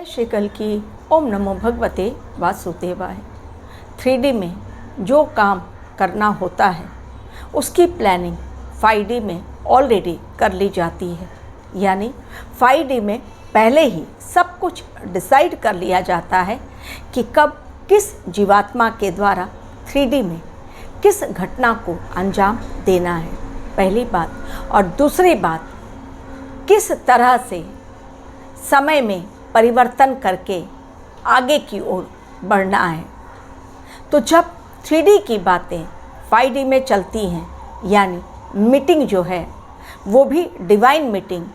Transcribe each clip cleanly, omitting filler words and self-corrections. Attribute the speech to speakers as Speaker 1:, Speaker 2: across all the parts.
Speaker 1: श्री कल की ओम नमो भगवते वासुदेवाय। 3D में जो काम करना होता है उसकी प्लानिंग 5D में ऑलरेडी कर ली जाती है, यानी 5D में पहले ही सब कुछ डिसाइड कर लिया जाता है कि कब किस जीवात्मा के द्वारा 3D में किस घटना को अंजाम देना है, पहली बात। और दूसरी बात, किस तरह से समय में परिवर्तन करके आगे की ओर बढ़ना है। तो जब 3D की बातें 5D में चलती हैं, यानी मीटिंग जो है वो भी डिवाइन मीटिंग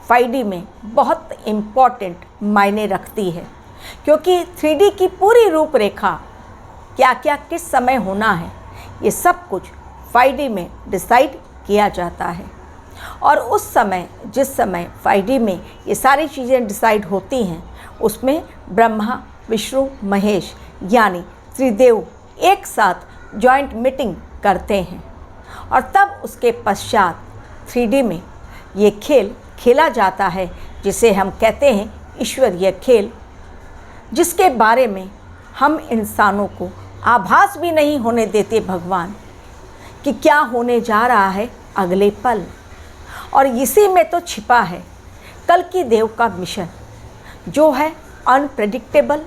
Speaker 1: 5D में बहुत इम्पॉर्टेंट मायने रखती है, क्योंकि 3D की पूरी रूपरेखा क्या क्या किस समय होना है ये सब कुछ 5D में डिसाइड किया जाता है। और उस समय जिस समय 5D में ये सारी चीज़ें डिसाइड होती हैं उसमें ब्रह्मा विष्णु महेश यानी त्रिदेव एक साथ जॉइंट मीटिंग करते हैं, और तब उसके पश्चात 3D में ये खेल खेला जाता है जिसे हम कहते हैं ईश्वरीय खेल, जिसके बारे में हम इंसानों को आभास भी नहीं होने देते भगवान कि क्या होने जा रहा है अगले पल। और इसी में तो छिपा है कल्कि देव का मिशन, जो है अनप्रेडिक्टेबल,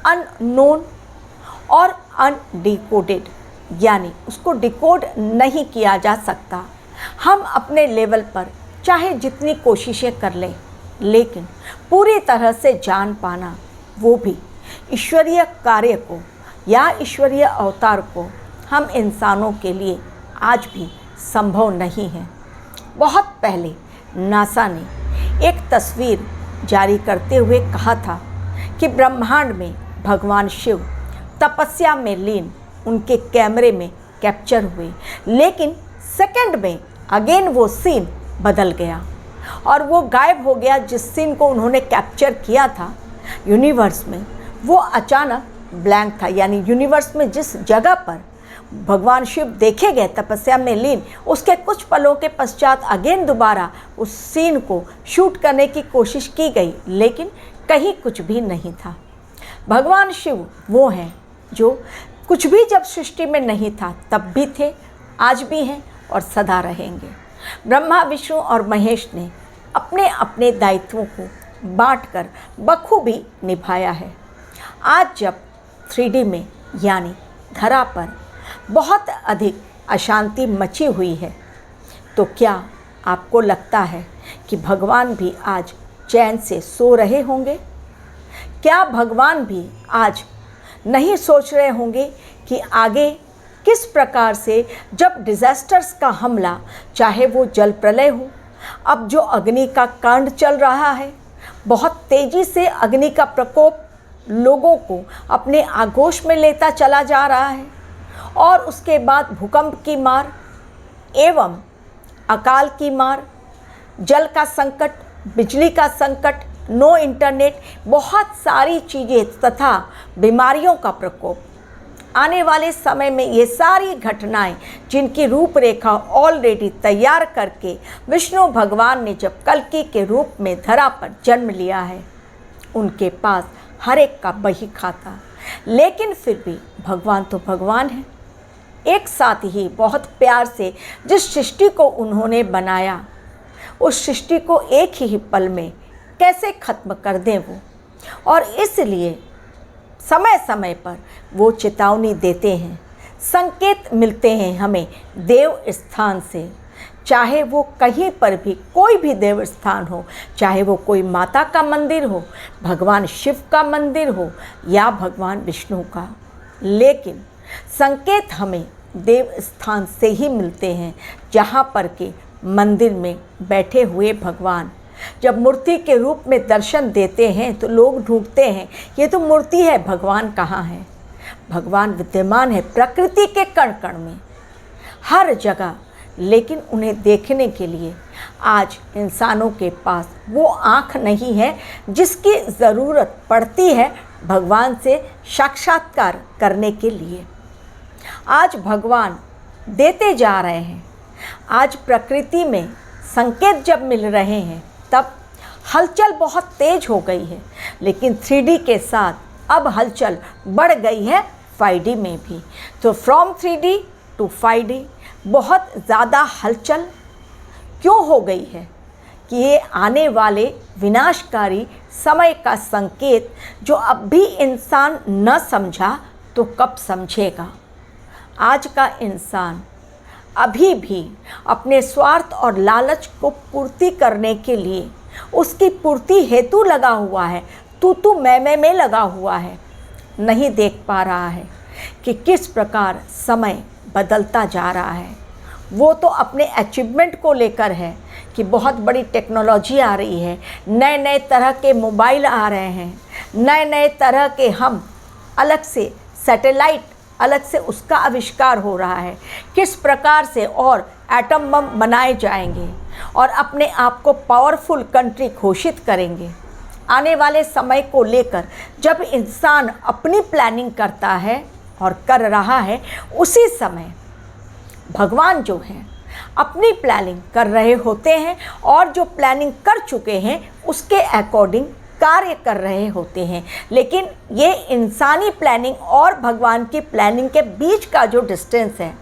Speaker 1: अननोन और अनडिकोडेड, यानी उसको डिकोड नहीं किया जा सकता। हम अपने लेवल पर चाहे जितनी कोशिशें कर लें, लेकिन पूरी तरह से जान पाना, वो भी ईश्वरीय कार्य को या ईश्वरीय अवतार को, हम इंसानों के लिए आज भी संभव नहीं है। बहुत पहले नासा ने एक तस्वीर जारी करते हुए कहा था कि ब्रह्मांड में भगवान शिव तपस्या में लीन उनके कैमरे में कैप्चर हुए, लेकिन सेकंड में अगेन वो सीन बदल गया और वो गायब हो गया। जिस सीन को उन्होंने कैप्चर किया था यूनिवर्स में, वो अचानक ब्लैंक था, यानी यूनिवर्स में जिस जगह पर भगवान शिव देखे गए तपस्या में लीन, उसके कुछ पलों के पश्चात अगेन दोबारा उस सीन को शूट करने की कोशिश की गई, लेकिन कहीं कुछ भी नहीं था। भगवान शिव वो हैं जो कुछ भी जब सृष्टि में नहीं था तब भी थे, आज भी हैं और सदा रहेंगे। ब्रह्मा विष्णु और महेश ने अपने अपने दायित्वों को बांटकर बखूबी निभाया है। आज जब 3D में यानी धरा पर बहुत अधिक अशांति मची हुई है, तो क्या आपको लगता है कि भगवान भी आज चैन से सो रहे होंगे? क्या भगवान भी आज नहीं सोच रहे होंगे कि आगे किस प्रकार से, जब डिज़ास्टर्स का हमला, चाहे वो जल प्रलय हो, अब जो अग्नि का कांड चल रहा है, बहुत तेज़ी से अग्नि का प्रकोप लोगों को अपने आगोश में लेता चला जा रहा है, और उसके बाद भूकंप की मार एवं अकाल की मार, जल का संकट, बिजली का संकट, नो इंटरनेट, बहुत सारी चीज़ें तथा बीमारियों का प्रकोप। आने वाले समय में ये सारी घटनाएं जिनकी रूपरेखा ऑलरेडी तैयार करके विष्णु भगवान ने जब कल्कि के रूप में धरा पर जन्म लिया है, उनके पास हर एक का बही खाता, लेकिन फिर भी भगवान तो भगवान है। एक साथ ही बहुत प्यार से जिस सृष्टि को उन्होंने बनाया, उस सृष्टि को एक ही पल में कैसे ख़त्म कर दें वो। और इसलिए समय समय पर वो चेतावनी देते हैं, संकेत मिलते हैं हमें देव स्थान से, चाहे वो कहीं पर भी कोई भी देव स्थान हो, चाहे वो कोई माता का मंदिर हो, भगवान शिव का मंदिर हो या भगवान विष्णु का, लेकिन संकेत हमें देव स्थान से ही मिलते हैं, जहाँ पर के मंदिर में बैठे हुए भगवान जब मूर्ति के रूप में दर्शन देते हैं तो लोग ढूंढते हैं ये तो मूर्ति है, भगवान कहाँ है? भगवान विद्यमान है प्रकृति के कण कण में, हर जगह, लेकिन उन्हें देखने के लिए आज इंसानों के पास वो आँख नहीं है जिसकी ज़रूरत पड़ती है भगवान से साक्षात्कार करने के लिए। आज भगवान देते जा रहे हैं, आज प्रकृति में संकेत जब मिल रहे हैं, तब हलचल बहुत तेज हो गई है, लेकिन 3D के साथ अब हलचल बढ़ गई है 5D में भी। तो फ्रॉम 3D टू 5D बहुत ज़्यादा हलचल क्यों हो गई है कि ये आने वाले विनाशकारी समय का संकेत जो अब भी इंसान न समझा तो कब समझेगा। आज का इंसान अभी भी अपने स्वार्थ और लालच को पूर्ति करने के लिए उसकी पूर्ति हेतु लगा हुआ है, तू मैं में लगा हुआ है। नहीं देख पा रहा है कि किस प्रकार समय बदलता जा रहा है। वो तो अपने अचीवमेंट को लेकर है कि बहुत बड़ी टेक्नोलॉजी आ रही है, नए नए तरह के मोबाइल आ रहे हैं, नए नए तरह के हम अलग से सैटेलाइट अलग से उसका आविष्कार हो रहा है, किस प्रकार से और एटम बम बनाए जाएंगे और अपने आप को पावरफुल कंट्री घोषित करेंगे। आने वाले समय को लेकर जब इंसान अपनी प्लानिंग करता है और कर रहा है, उसी समय भगवान जो हैं अपनी प्लानिंग कर रहे होते हैं और जो प्लानिंग कर चुके हैं उसके अकॉर्डिंग कार्य कर रहे होते हैं। लेकिन ये इंसानी प्लानिंग और भगवान की प्लानिंग के बीच का जो डिस्टेंस है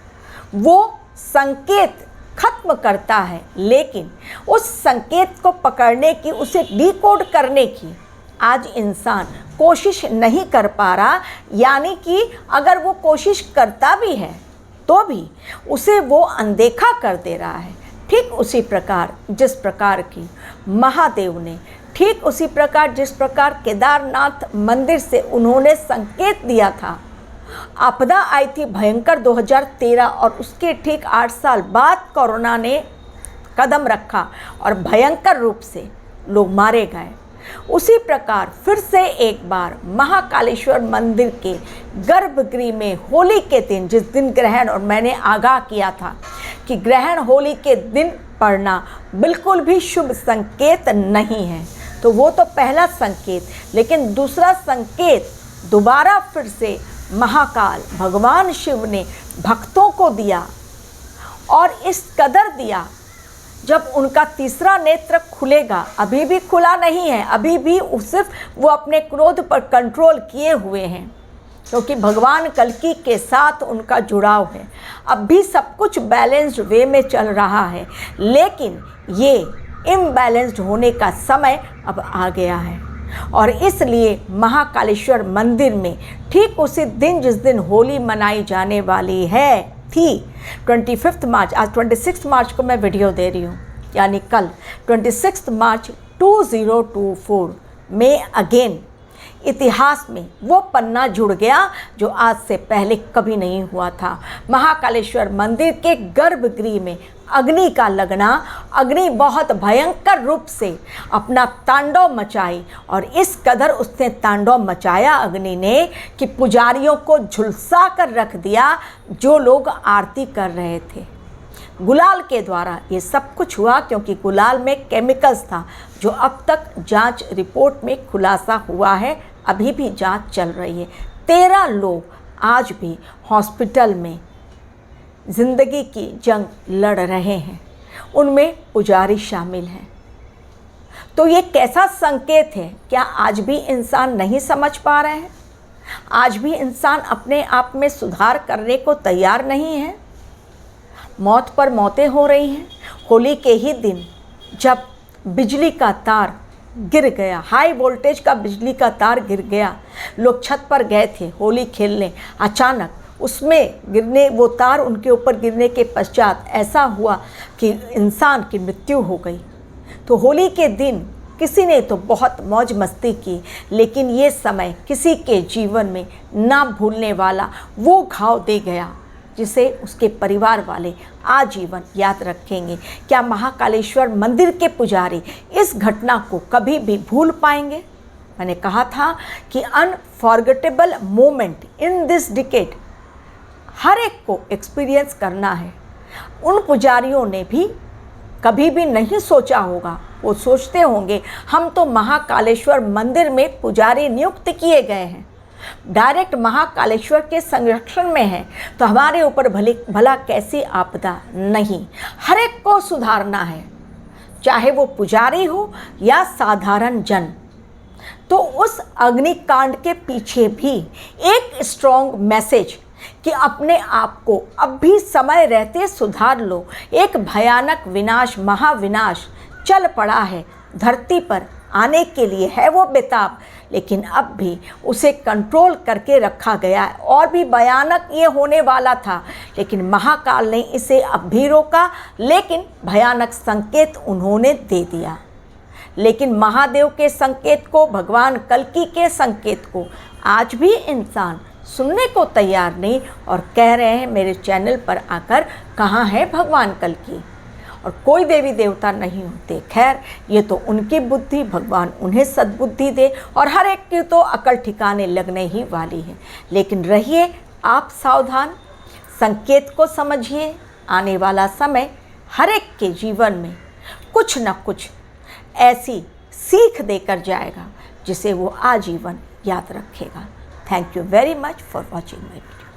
Speaker 1: वो संकेत खत्म करता है, लेकिन उस संकेत को पकड़ने की, उसे डिकोड करने की आज इंसान कोशिश नहीं कर पा रहा। यानी कि अगर वो कोशिश करता भी है तो भी उसे वो अनदेखा कर दे रहा है। ठीक उसी प्रकार जिस प्रकार की महादेव ने, ठीक उसी प्रकार जिस प्रकार केदारनाथ मंदिर से उन्होंने संकेत दिया था। आपदा आई थी भयंकर 2013 और उसके ठीक 8 साल बाद कोरोना ने कदम रखा और भयंकर रूप से लोग मारे गए। उसी प्रकार फिर से एक बार महाकालेश्वर मंदिर के गर्भगृह में होली के दिन, जिस दिन ग्रहण, और मैंने आगाह किया था कि ग्रहण होली के दिन पड़ना बिल्कुल भी शुभ संकेत नहीं है, तो वो तो पहला संकेत। लेकिन दूसरा संकेत दोबारा फिर से महाकाल भगवान शिव ने भक्तों को दिया और इस कदर दिया जब उनका तीसरा नेत्र खुलेगा। अभी भी खुला नहीं है, अभी भी सिर्फ वो अपने क्रोध पर कंट्रोल किए हुए हैं, क्योंकि भगवान कल्कि के साथ उनका जुड़ाव है। अब भी सब कुछ बैलेंस्ड वे में चल रहा है, लेकिन ये इम्बैलेंस्ड होने का समय अब आ गया है। और इसलिए महाकालेश्वर मंदिर में ठीक उसी दिन जिस दिन होली मनाई जाने वाली थी 25 मार्च, आज 26 मार्च को मैं वीडियो दे रही हूँ, यानी कल 26 मार्च 2024 में अगेन इतिहास में वो पन्ना जुड़ गया जो आज से पहले कभी नहीं हुआ था। महाकालेश्वर मंदिर के गर्भगृह में अग्नि का लगना, अग्नि बहुत भयंकर रूप से अपना तांडव मचाई और इस कदर उसने तांडव मचाया अग्नि ने कि पुजारियों को झुलसा कर रख दिया जो लोग आरती कर रहे थे। गुलाल के द्वारा ये सब कुछ हुआ क्योंकि गुलाल में केमिकल्स था, जो अब तक जांच रिपोर्ट में खुलासा हुआ है, अभी भी जांच चल रही है। 13 लोग आज भी हॉस्पिटल में ज़िंदगी की जंग लड़ रहे हैं, उनमें पुजारी शामिल हैं। तो ये कैसा संकेत है? क्या आज भी इंसान नहीं समझ पा रहे हैं? आज भी इंसान अपने आप में सुधार करने को तैयार नहीं है। मौत पर मौतें हो रही हैं। होली के ही दिन जब बिजली का तार गिर गया, हाई वोल्टेज का बिजली का तार गिर गया, लोग छत पर गए थे होली खेलने, अचानक उसमें गिरने, वो तार उनके ऊपर गिरने के पश्चात ऐसा हुआ कि इंसान की मृत्यु हो गई। तो होली के दिन किसी ने तो बहुत मौज मस्ती की, लेकिन ये समय किसी के जीवन में ना भूलने वाला वो घाव दे गया जिसे उसके परिवार वाले आजीवन याद रखेंगे। क्या महाकालेश्वर मंदिर के पुजारी इस घटना को कभी भी भूल पाएंगे? मैंने कहा था कि unforgettable moment in this decade हर एक को एक्सपीरियंस करना है। उन पुजारियों ने भी कभी भी नहीं सोचा होगा, वो सोचते होंगे हम तो महाकालेश्वर मंदिर में पुजारी नियुक्त किए गए हैं, डायरेक्ट महाकालेश्वर के संरक्षण में है, तो हमारे ऊपर भला कैसी आपदा नहीं। हर एक को सुधारना है, चाहे वो पुजारी हो या साधारण जन। तो उस अग्निकांड के पीछे भी एक स्ट्रॉन्ग मैसेज कि अपने आप को अब भी समय रहते सुधार लो। एक भयानक विनाश, महाविनाश चल पड़ा है धरती पर, आने के लिए है वो बेताब, लेकिन अब भी उसे कंट्रोल करके रखा गया है। और भी भयानक ये होने वाला था, लेकिन महाकाल ने इसे अब भी रोका, लेकिन भयानक संकेत उन्होंने दे दिया। लेकिन महादेव के संकेत को, भगवान कल्कि के संकेत को आज भी इंसान सुनने को तैयार नहीं, और कह रहे हैं मेरे चैनल पर आकर कहाँ है भगवान कल्कि, और कोई देवी देवता नहीं होते। खैर, ये तो उनकी बुद्धि, भगवान उन्हें सद्बुद्धि दे, और हर एक की तो अकल ठिकाने लगने ही वाली है। लेकिन रहिए आप सावधान, संकेत को समझिए। आने वाला समय हर एक के जीवन में कुछ न कुछ ऐसी सीख देकर जाएगा जिसे वो आजीवन याद रखेगा। Thank you very much for watching my video.